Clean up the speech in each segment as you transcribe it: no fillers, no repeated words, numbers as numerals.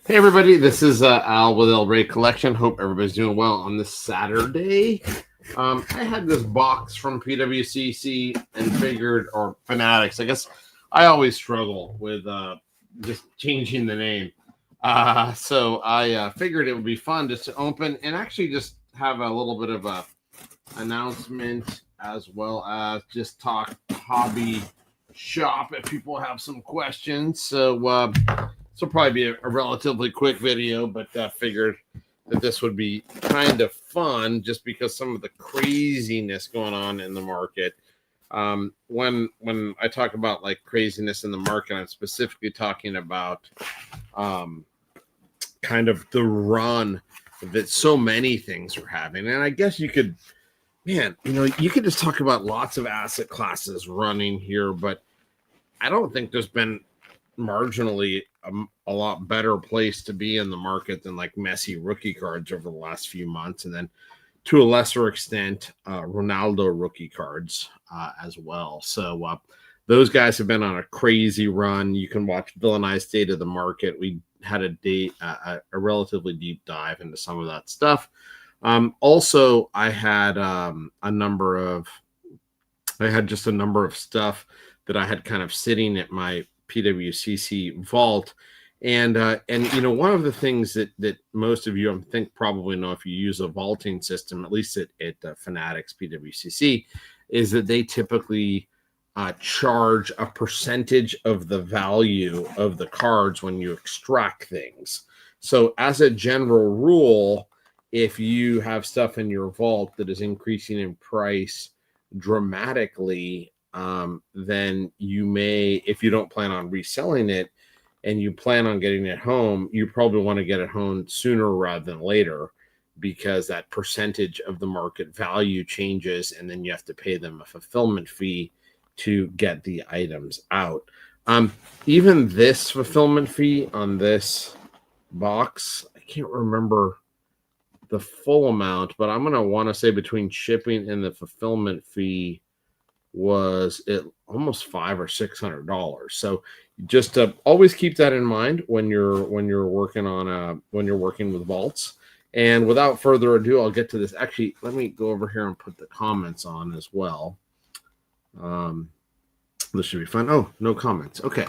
Hey everybody, this is Al with El Rey Collection. Hope everybody's doing well on this Saturday. I had this box from PWCC and figured, or Fanatics. I guess I always struggle with just changing the name. So I figured it would be fun just to open and actually just have a little bit of a announcement as well as just talk hobby shop if people have some questions. So this will probably be a relatively quick video, but figured that this would be kind of fun just because some of the craziness going on in the market. When I talk about like craziness in the market, I'm specifically talking about kind of the run that so many things are having. And I guess you could, man, you could just talk about lots of asset classes running here, but I don't think there's been marginally a lot better place to be in the market than like Messi rookie cards over the last few months, and then to a lesser extent Ronaldo rookie cards as well. So those guys have been on a crazy run. You can watch Bill and I's State of the Market. We had a relatively deep dive into some of that stuff. Also, I had just a number of stuff that I had kind of sitting at my PWCC vault. And one of the things that most of you, I think, probably know if you use a vaulting system, at least at Fanatics PWCC, is that they typically charge a percentage of the value of the cards when you extract things. So as a general rule, if you have stuff in your vault that is increasing in price dramatically, then you may, if you don't plan on reselling it and you plan on getting it home, you probably want to get it home sooner rather than later, because that percentage of the market value changes and then you have to pay them a fulfillment fee to get the items out. Even this fulfillment fee on this box, I can't remember the full amount, but I'm going to want to say between shipping and the fulfillment fee was it almost $500 or $600. So just always keep that in mind when you're working with vaults. And without further ado, I'll get to this. Actually, let me go over here and put the comments on as well. This should be fun. Oh, no comments. Okay.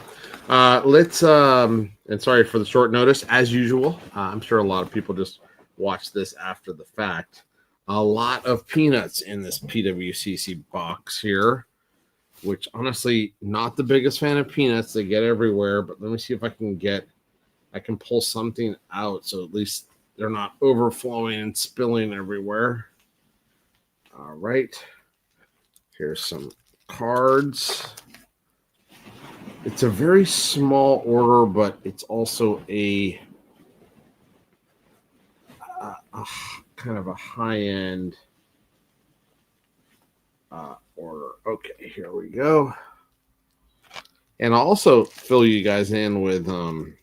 Let's and sorry for the short notice as usual. I'm sure a lot of people just watch this after the fact. A lot of peanuts in this PWCC box here, which honestly, not the biggest fan of peanuts. They get everywhere, but let me see if I can pull something out so at least they're not overflowing and spilling everywhere. All right. Here's some cards. It's a very small order, but it's also a kind of a high-end order. Okay, here we go. And I'll also fill you guys in with on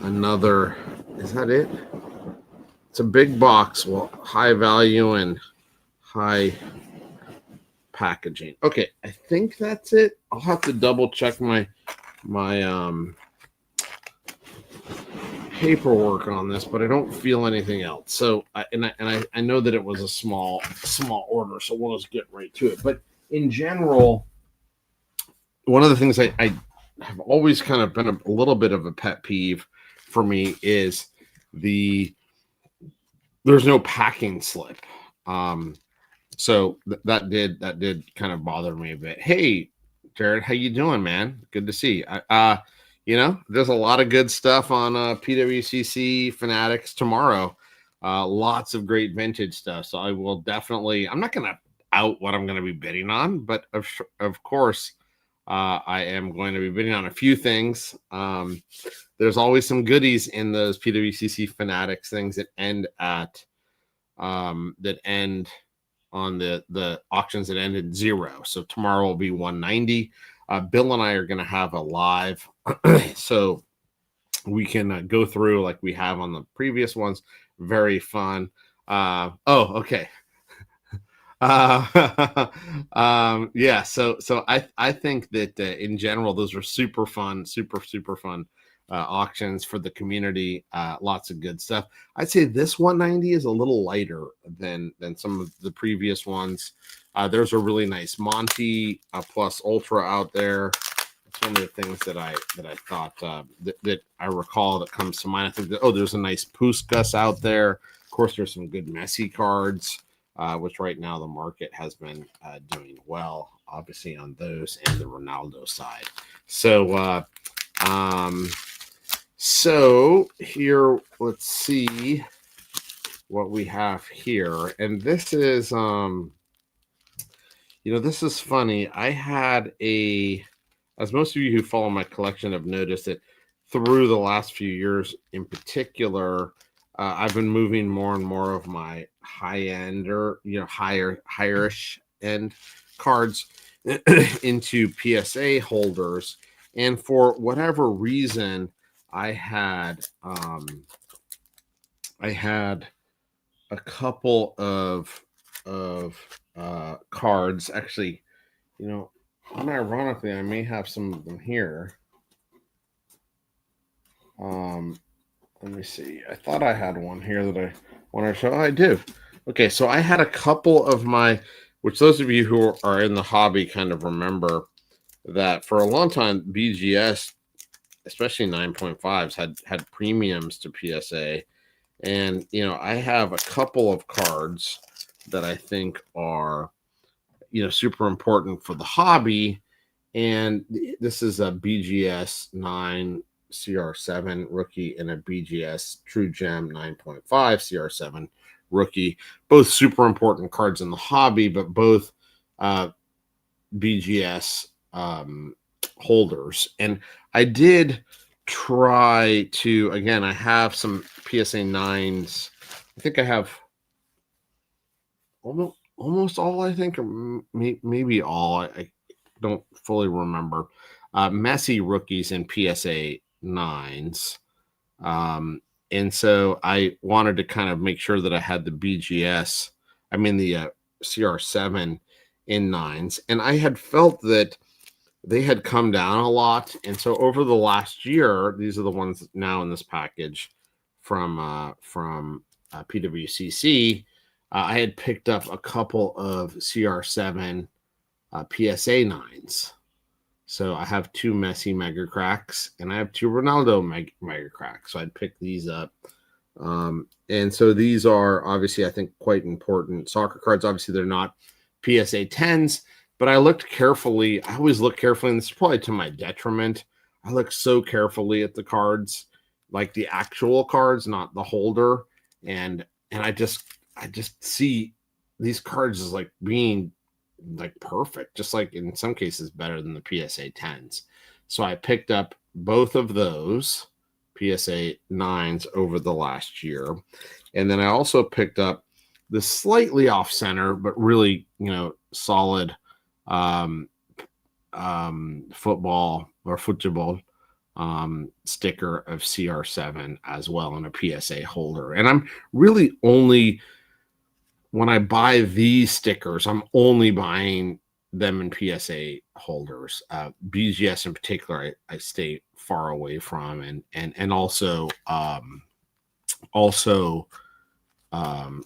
another. Is that it? It's a big box. Well, high value and high packaging. Okay, I think that's it. I'll have to double check my paperwork on this, but I don't feel anything else. So I know that it was a small order, so we'll just get right to it. But in general, one of the things I have always kind of been a little bit of a pet peeve for me is there's no packing slip. So that did kind of bother me a bit. Hey, Jared, how you doing, man? Good to see you. There's a lot of good stuff on PWCC Fanatics tomorrow. Lots of great vintage stuff. So I will definitely. I'm not gonna out what I'm going to be bidding on, but of course, I am going to be bidding on a few things. There's always some goodies in those PWCC Fanatics things that end on the auctions that end in 0. So tomorrow will be 190. Bill and I are going to have a live, so we can go through like we have on the previous ones. Very fun. Okay. Yeah. So I think that in general those are super fun, super fun auctions for the community. Lots of good stuff. I'd say this 190 is a little lighter than some of the previous ones. There's a really nice Monty Plus Ultra out there. It's one of the things that I thought that I recall that comes to mind. I think that there's a nice Puskas out there. Of course, there's some good Messi cards, which right now the market has been doing well, obviously on those and the Ronaldo side. So here, let's see what we have here. And this is, this is funny. I had as most of you who follow my collection have noticed that through the last few years in particular, I've been moving more and more of my high-end or, higher-ish end cards into PSA holders. And for whatever reason, I had a couple of cards. Actually, unironically, I may have some of them here. Let me see. I thought I had one here that I want to show. Oh, I do. Okay, so I had a couple of which those of you who are in the hobby kind of remember that for a long time, BGS, especially 9.5s, had premiums to PSA. And, I have a couple of cards that I think are, super important for the hobby. And this is a BGS 9 CR7 rookie and a BGS True Gem 9.5 CR7 rookie. Both super important cards in the hobby, but both BGS holders. And I did try to, again, I have some PSA 9s. I think I have almost all, I think, or maybe all. I don't fully remember. Messi rookies and PSA 9s. And so I wanted to kind of make sure that I had the BGS, the CR7 in 9s. And I had felt that they had come down a lot. And so over the last year, these are the ones now in this package from PWCC. I had picked up a couple of CR7 PSA 9s. So I have 2 Messi Mega Cracks and I have 2 Ronaldo Mega Cracks. So I'd pick these up. And so these are obviously, I think, quite important soccer cards. Obviously, they're not PSA 10s, but I looked carefully. I always look carefully, and this is probably to my detriment. I look so carefully at the cards, like the actual cards, not the holder. And I just see these cards as like being like perfect, just like in some cases better than the PSA 10s. So I picked up both of those PSA 9s over the last year. And then I also picked up the slightly off center, but really, solid football sticker of CR7 as well in a PSA holder. And I'm really only, when I buy these stickers, I'm only buying them in PSA holders. BGS in particular, I stay far away from, and also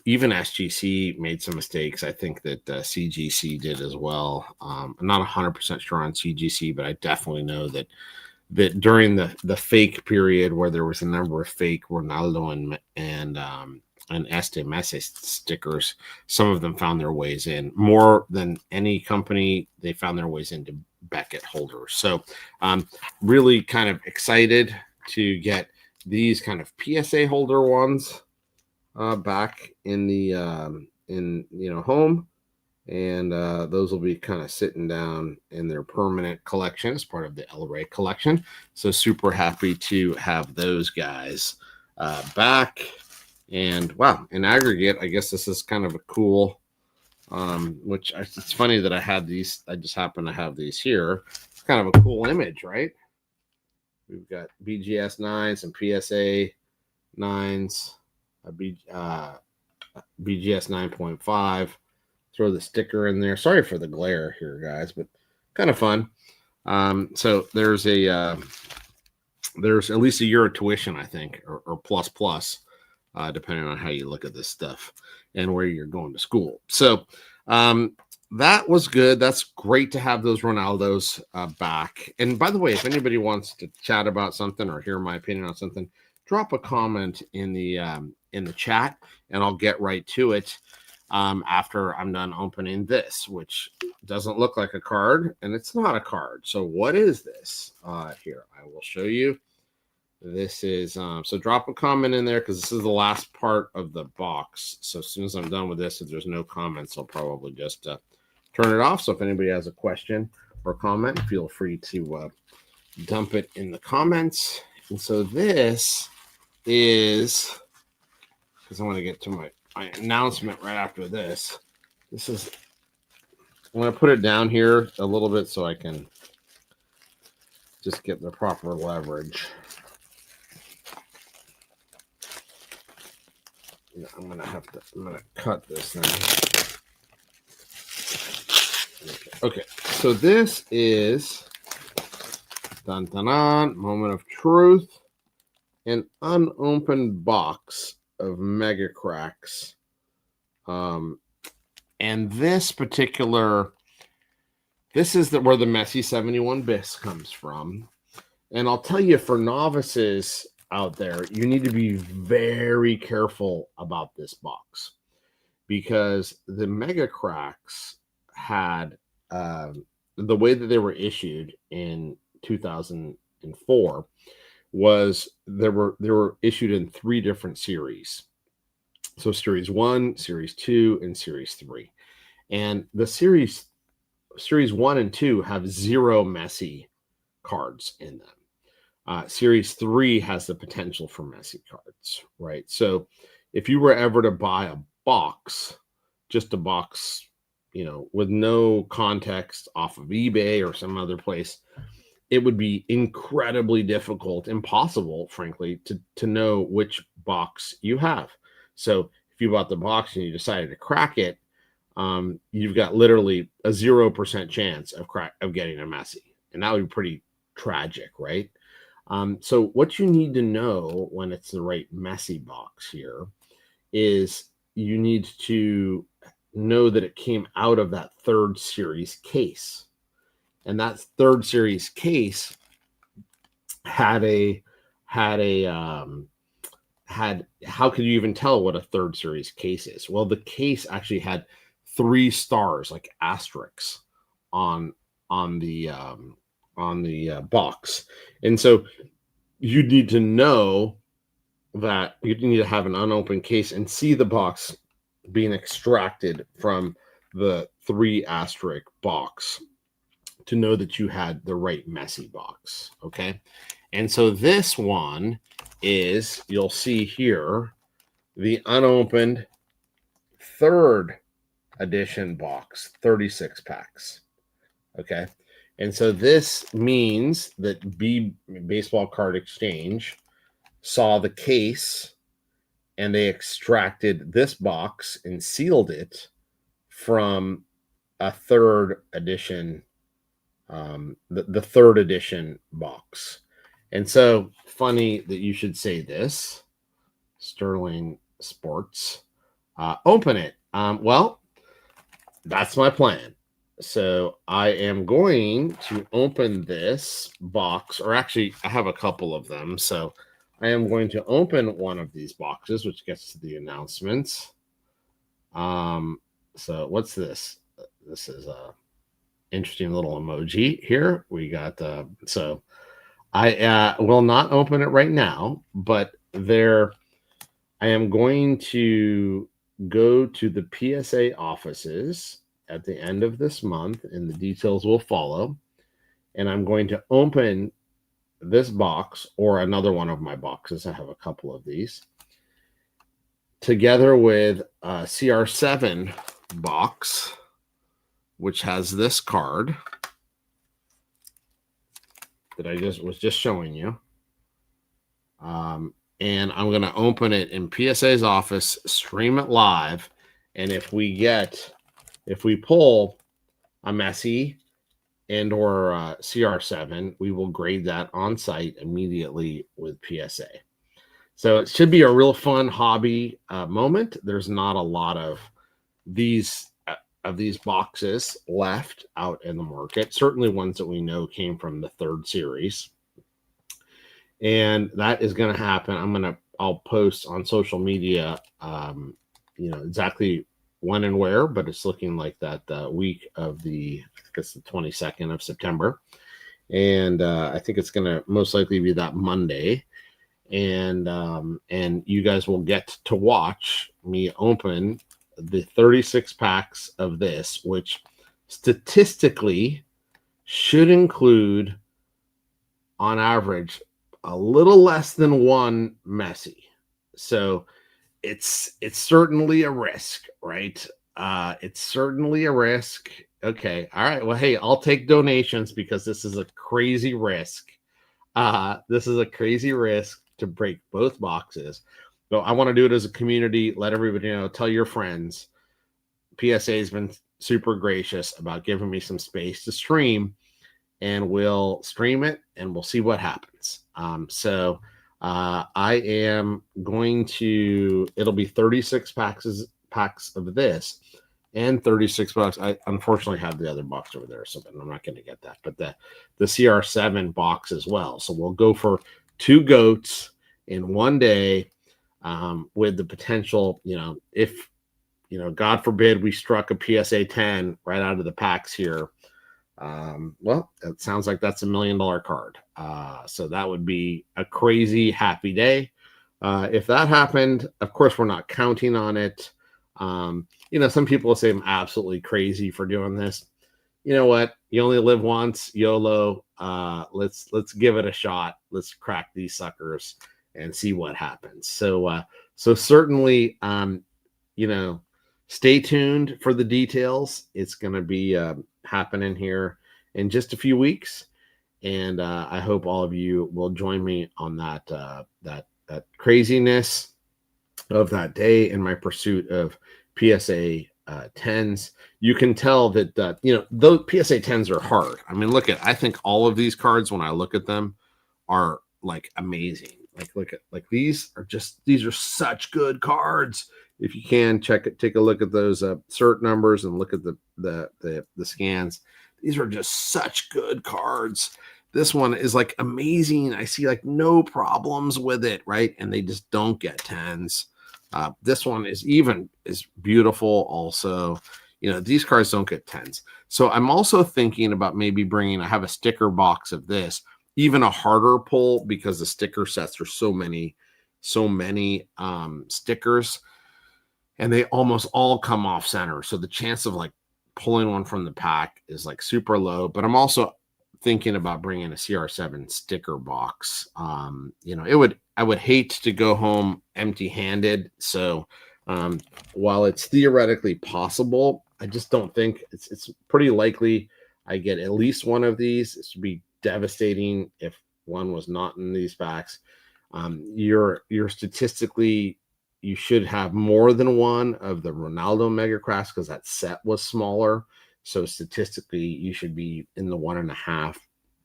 Even SGC made some mistakes. I think that CGC did as well. I'm not 100% sure on CGC, but I definitely know that during the fake period where there was a number of fake Ronaldo and Este Messi stickers, some of them found their ways in. More than any company, they found their ways into Beckett holders. So really kind of excited to get these kind of PSA holder ones back in the home, and those will be kind of sitting down in their permanent collection as part of the El Rey collection. So super happy to have those guys back. And wow, in aggregate, I guess this is kind of a cool, it's funny that I had these. I just happen to have these here. It's kind of a cool image, right? We've got BGS 9s and PSA 9s, BGS 9.5. Throw the sticker in there. Sorry for the glare here, guys, but kind of fun. So there's at least a year of tuition, I think, or plus, depending on how you look at this stuff and where you're going to school. So that was good. That's great to have those Ronaldos back. And by the way, if anybody wants to chat about something or hear my opinion on something, drop a comment in the chat, and I'll get right to it after I'm done opening this, which doesn't look like a card, and it's not a card. So what is this? Here, I will show you. This is so drop a comment in there, because this is the last part of the box. So as soon as I'm done with this, if there's no comments, I'll probably just turn it off. So if anybody has a question or comment, feel free to dump it in the comments. And so this is, because I want to get to my announcement right after this. This is, I'm going to put it down here a little bit so I can just get the proper leverage. I'm going to cut this thing. Okay. So this is moment of truth, an unopened box of Mega Cracks. And this is where the Messi 71 bis comes from. And I'll tell you, for novices out there, you need to be very careful about this box, because the Mega Cracks had the way that they were issued in 2004 was they were issued in 3 different series. So series 1, series 2, and series 3. And the series 1 and 2 have 0 Messi cards in them. Series 3 has the potential for Messi cards, right? So if you were ever to buy a box, just a box, with no context off of eBay or some other place, it would be incredibly difficult, impossible, frankly, to know which box you have. So if you bought the box and you decided to crack it, you've got literally a 0% chance of getting a Messi, and that would be pretty tragic, right? So what you need to know when it's the right Messi box here is you need to know that it came out of that 3rd series case. And that 3rd series case had how could you even tell what a 3rd series case is? Well, the case actually had 3 stars, like asterisks, on the box. And so you need to know that you need to have an unopened case and see the box being extracted from the 3 asterisk box to know that you had the right Messi box. Okay. And so this one is, you'll see here, the unopened 3rd edition box, 36 packs. Okay. And so this means that Baseball Card Exchange saw the case, and they extracted this box and sealed it from a 3rd edition, the 3rd edition box. And so funny that you should say this, Sterling Sports. open it. Well, that's my plan. So I am going to open this box, or actually, I have a couple of them. So I am going to open one of these boxes, which gets to the announcements. So what's this? This is a interesting little emoji here. We got so I will not open it right now, but I am going to go to the PSA offices at the end of this month, and the details will follow. And I'm going to open this box or another one of my boxes. I have a couple of these together with a CR7 box, which has this card that I was just showing you. And I'm going to open it in PSA's office, stream it live. And if we pull a Messi and or CR7, we will grade that on site immediately with PSA. So it should be a real fun hobby moment. There's not a lot of these boxes left out in the market. Certainly ones that we know came from the third series. And that is going to happen. I'll post on social media, exactly when and where, but it's looking like that week of I think it's the 22nd of September. And I think it's going to most likely be that Monday. And you guys will get to watch me open the 36 packs of this, which statistically should include, on average, a little less than one Messi. So it's certainly a risk, right? It's certainly a risk. Okay. All right. Well, hey, I'll take donations because this is a crazy risk. This is a crazy risk to break both boxes. So I want to do it as a community. Let everybody know. Tell your friends. PSA has been super gracious about giving me some space to stream, and we'll stream it and we'll see what happens. So I am going to, it'll be 36 packs of this and 36 bucks. I unfortunately have the other box over there, so I'm not going to get that, but the CR7 box as well. So we'll go for 2 goats in one day, with the potential, if, God forbid we struck a PSA 10 right out of the packs here. Well, it sounds like that's $1 million card. So that would be a crazy happy day. If that happened, of course, we're not counting on it. Some people will say I'm absolutely crazy for doing this. You know what? You only live once, YOLO. Let's give it a shot. Let's crack these suckers and see what happens. So certainly, stay tuned for the details. It's going to be happening here in just a few weeks, and I hope all of you will join me on that craziness of that day in my pursuit of PSA 10s. You can tell that those PSA 10s are hard. I mean, I think all of these cards, when I look at them, are like amazing. These are such good cards. If you can take a look at those cert numbers and look at the scans. These are just such good cards. This one is like amazing. I see like no problems with it, right? And they just don't get 10s. This one is beautiful also. These cards don't get 10s. So I'm also thinking about maybe I have a sticker box of this, even a harder pull, because the sticker sets are so many stickers, and they almost all come off center. So the chance of like pulling one from the pack is like super low. But I'm also thinking about bringing a CR7 sticker box. I would hate to go home empty-handed. So while it's theoretically possible, I just don't think it's pretty likely I get at least one of these. It would be devastating if one was not in these packs. You're statistically, you should have more than one of the Ronaldo Mega Crafts because that set was smaller. So statistically, you should be in the 1.5,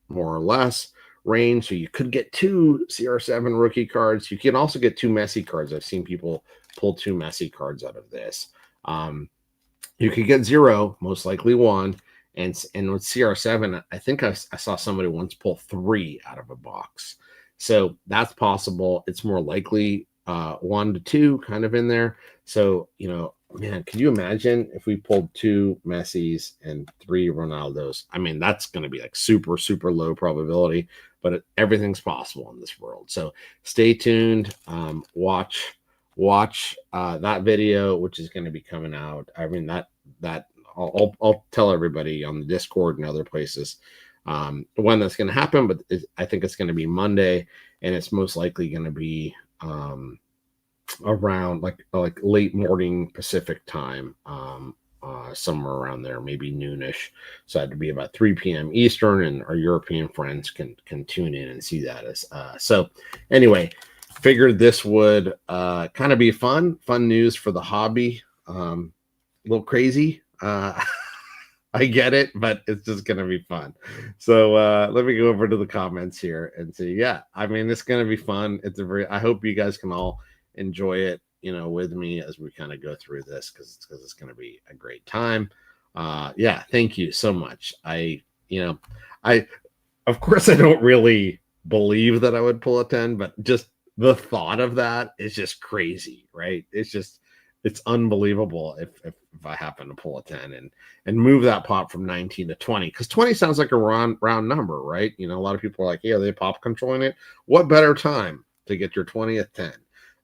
more or less, range. So you could get 2 CR7 rookie cards. You can also get 2 Messi cards. I've seen people pull 2 Messi cards out of this. You could get 0, most likely 1. And with CR7, I think I saw somebody once pull 3 out of a box. So that's possible. It's more likely 1 to 2 kind of in there. So, man, can you imagine if we pulled 2 Messis and 3 Ronaldos? I mean, that's going to be like super, super low probability, but everything's possible in this world. So stay tuned. Watch that video, which is going to be coming out. I mean, that I'll tell everybody on the Discord and other places when that's going to happen, but I think it's going to be Monday, and it's most likely going to be around like late morning Pacific time, somewhere around there, maybe noonish. So it had to be about 3 p.m. Eastern, and our European friends can tune in and see that. So anyway, figured this would kind of be fun news for the hobby. A little crazy. I get it, but it's just going to be fun. So let me go over to the comments here and see. Yeah, I mean, it's going to be fun. I hope you guys can all enjoy it, with me as we kind of go through this, because it's going to be a great time. Yeah, thank you so much. Of course, I don't really believe that I would pull a 10, but just the thought of that is just crazy, right? It's unbelievable if I happen to pull a 10 and move that pop from 19 to 20, because 20 sounds like a round number, right? A lot of people are like, yeah, they pop controlling it. What better time to get your 20th 10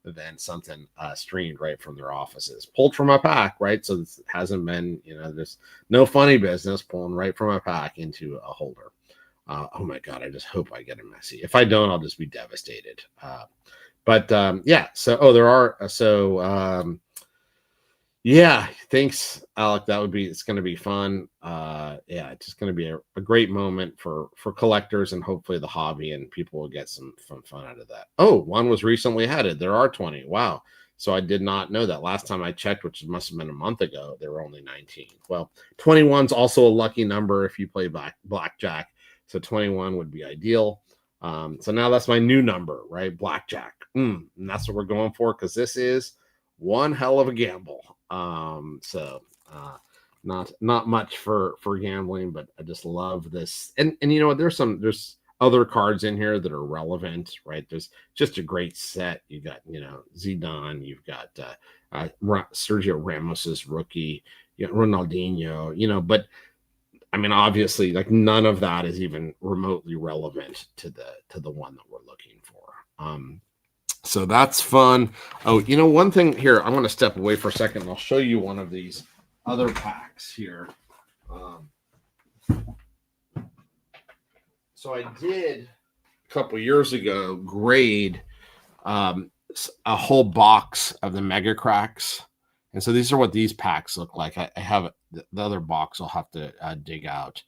than something streamed right from their offices, pulled from a pack, right? So it hasn't been, there's no funny business pulling right from a pack into a holder. Oh my God, I just hope I get a Messi. If I don't, I'll just be devastated. Yeah, yeah, thanks, Alec. It's going to be fun. Yeah, it's just going to be a great moment for collectors, and hopefully the hobby, and people will get some fun out of that. Oh, one was recently added. There are 20. Wow. So I did not know that. Last time I checked, which must have been a month ago, there were only 19. Well, 21 is also a lucky number if you play blackjack. So 21 would be ideal. So now that's my new number, right? Blackjack. And that's what we're going for, because this is one hell of a gamble. Not much for gambling, but I just love this. And there's other cards in here that are relevant, right? There's just a great set. You got, Zidane, you've got Sergio Ramos's rookie, Ronaldinho, but I mean, obviously, like, none of that is even remotely relevant to the one that we're looking for. So that's fun. Oh, one thing here, I'm going to step away for a second, and I'll show you one of these other packs here. So I did a couple years ago grade a whole box of the Mega Cracks. And so these are what these packs look like. I have the other box I'll have to dig out.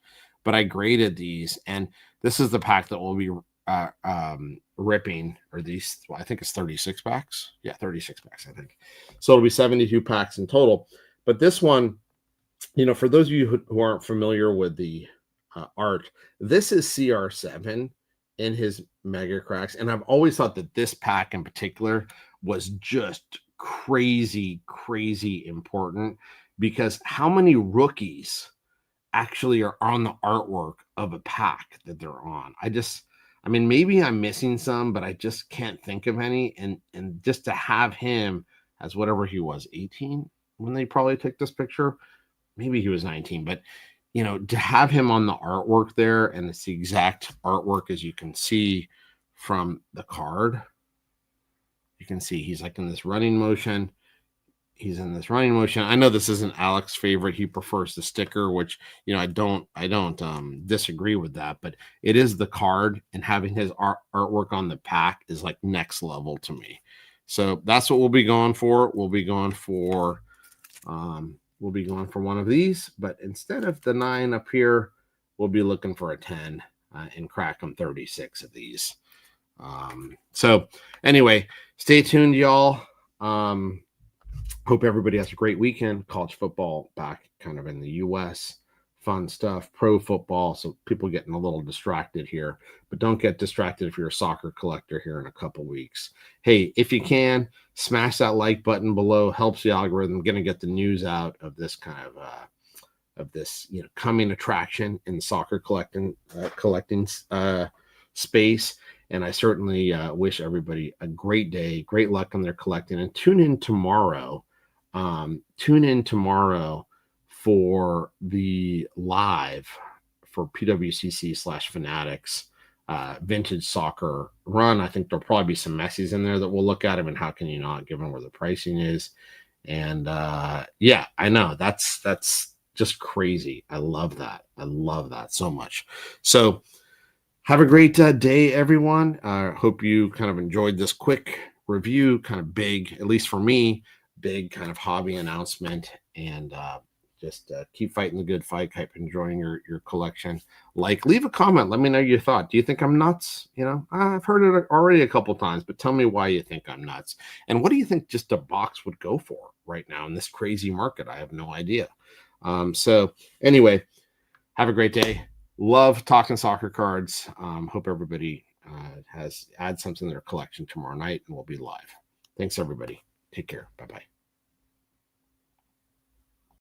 But I graded these, and this is the pack that we'll be ripping, or these, I think it's 36 packs. Yeah, 36 packs, I think. So it'll be 72 packs in total. But this one, for those of you who aren't familiar with the art, this is CR7 in his Mega Cracks. And I've always thought that this pack in particular was just crazy important, because how many rookies actually are on the artwork of a pack that they're on? I mean, maybe I'm missing some, but I just can't think of any. And just to have him as whatever he was, 18 when they probably took this picture, maybe he was 19, but to have him on the artwork there, and it's the exact artwork as you can see from the card. You can see he's like in this running motion. He's in this running motion. I know this isn't Alex's favorite. He prefers the sticker, which, I don't disagree with that, but it is the card, and having his artwork on the pack is like next level to me. So that's what we'll be going for. We'll be going for one of these, but instead of the 9 up here, we'll be looking for a 10 and crack them 36 of these. So anyway, stay tuned, y'all. Hope everybody has a great weekend. College football back kind of in the U.S. fun stuff, pro football. So people getting a little distracted here, but don't get distracted if you're a soccer collector here in a couple weeks. Hey, if you can, smash that like button below. Helps the algorithm. Going to get the news out of this kind of this coming attraction in soccer collecting space. And I certainly wish everybody a great day, great luck on their collecting, and tune in tomorrow. For the live for PWCC/Fanatics vintage soccer run. I think there'll probably be some Messis in there that we'll look at. I mean, how can you not, given where the pricing is? And yeah, I know that's just crazy. I love that. I love that so much. So have a great day, everyone. Hope you kind of enjoyed this quick review, kind of big, at least for me, big kind of hobby announcement. And just keep fighting the good fight. Keep enjoying your collection. Leave a comment. Let me know your thought. Do you think I'm nuts? I've heard it already a couple times, but tell me why you think I'm nuts. And what do you think just a box would go for right now in this crazy market? I have no idea. So anyway, have a great day. Love talking soccer cards. Hope everybody adds something to their collection tomorrow night, and we'll be live. Thanks, everybody. Take care. Bye-bye.